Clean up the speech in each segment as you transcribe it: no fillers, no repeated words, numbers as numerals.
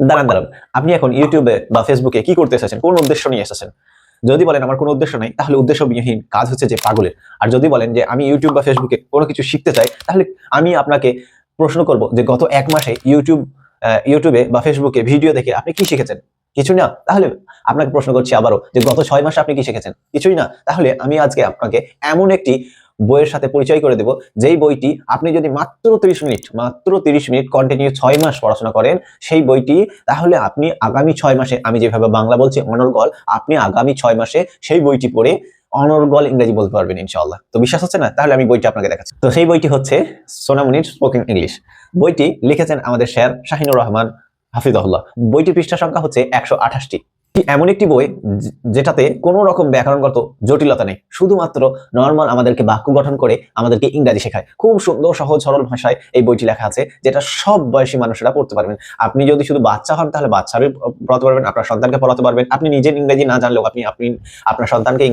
দাঁড়ান দাঁড়ান, আপনি এখন ইউটিউবে বা ফেসবুকে কি করতে এসেছেন, কোন উদ্দেশ্য নিয়ে এসেছেন? যদি বলেন আমার কোনো উদ্দেশ্য নাই, তাহলে উদ্দেশ্যবিহীন কাজ হচ্ছে যে পাগলের। আর যদি বলেন যে আমি ইউটিউব বা ফেসবুকে কোনো কিছু শিখতে চাই, তাহলে আমি আপনাকে প্রশ্ন করব যে গত ১ মাসে ইউটিউবে বা ফেসবুকে ভিডিও দেখে আপনি কি শিখেছেন? কিছুই না? তাহলে আপনাকে প্রশ্ন করছি আবারও যে গত ৬ মাসে আপনি কি শিখেছেন? কিছুই না? তাহলে আমি আজকে আপনাকে এমন একটি বইয়ের সাথে পরিচয় করে দেব, যেই বইটি আপনি যদি মাত্র ৩০ মিনিট কন্টিনিউ ৬ মাস পড়াশোনা করেন, সেই বইটি, তাহলে আপনি আগামী ৬ মাসে, আমি যেভাবে বাংলা বলছি অনর্গল, আপনি আগামী ৬ মাসে সেই বইটি পড়ে অনর্গল ইংরেজি বলতে পারবেন ইনশাআল্লাহ। তো বিশ্বাস হচ্ছে না? তাহলে আমি বইটি আপনাকে দেখাচ্ছি। তো সেই বইটি হচ্ছে সোনামণির স্পোকেন ইংলিশ। বইটি লিখেছেন আমাদের স্যার শাহিনুর রহমান হাফিজাহুল্লাহ। বইটির পৃষ্ঠা সংখ্যা হচ্ছে ১২৮ টি। এমন একটি বই যেটাতে কোনো রকম ব্যাকরণগত জটিলতা নেই। শুধুমাত্র নরমাল আমাদেরকে বাক্য গঠন করে আমাদেরকে ইংরেজি শেখায়। খুব সুন্দর সহজ সরল ভাষায় এই বইটি লেখা আছে, যেটা সব বয়সী মানুষেরা পড়তে পারবেন। আপনি যদি শুধু বাচ্চা হন তাহলে বাচ্চারও পড়াতে পারবেন, আপনার সন্তানকে পড়াতে পারবেন। আপনি নিজের ইংরেজি না জানলেও আপনি আপনার সন্তানকে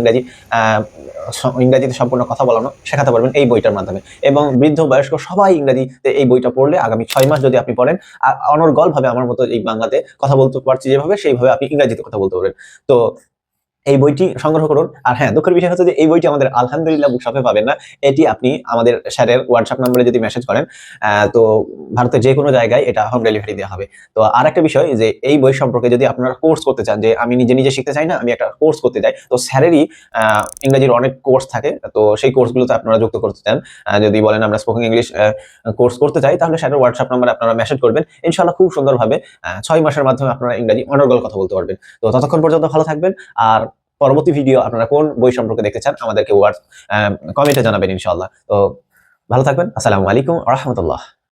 ইংরেজিতে সম্পূর্ণ কথা বলানো শেখাতে পারবেন এই বইটার মাধ্যমে। এবং বৃদ্ধ বয়স্ক সবাই ইংরেজিতে এই বইটা পড়লে আগামী ৬ মাস যদি আপনি পড়েন, অনর্গলভাবে আমার মতো এই বাংলাতে কথা বলতে পারছি যেভাবে, সেইভাবে আপনি ইংরেজিতে কথা বলতে পারবেন। তো এই বইটি সংগ্রহ করুন। আর হ্যাঁ, দুঃখের বিষয় হচ্ছে যে এই বইটি আমাদের আলহামদুলিল্লাহ বুকশপে পাবেন না। এটি আপনি আমাদের স্যারের হোয়াটসঅ্যাপ নম্বরে যদি মেসেজ করেন, তো ভারতের যেকোনো জায়গায় এটা হোম ডেলিভারি দেওয়া হবে। তো আরেকটা বিষয় যে এই বই সম্পর্কে যদি আপনারা কোর্স করতে চান, যে আমি নিজে শিখতে চাই না, আমি একটা কোর্স করতে চাই, তো স্যারেরই ইংরেজির অনেক কোর্স থাকে। তো সেই কোর্সগুলোতে আপনারা যুক্ত করতে চান, যদি বলেন আমরা স্পোকেন ইংলিশ কোর্স করতে চাই, তাহলে স্যারের হোয়াটসঅ্যাপ নম্বরে আপনারা মেসেজ করবেন। ইনশাআল্লাহ খুব সুন্দরভাবে ৬ মাসের মাধ্যমে আপনারা ইংরেজি অনর্গল কথা বলতে পারবেন। তো ততক্ষণ পর্যন্ত ভালো থাকবেন। আর পরবর্তী ভিডিও আপনারা কোন বই সম্পর্কে দেখতে চান আমাদেরকে কমেন্টে জানাবেন ইনশাআল্লাহ। তো ভালো থাকবেন। আসসালামু আলাইকুম ওয়া রাহমাতুল্লাহ।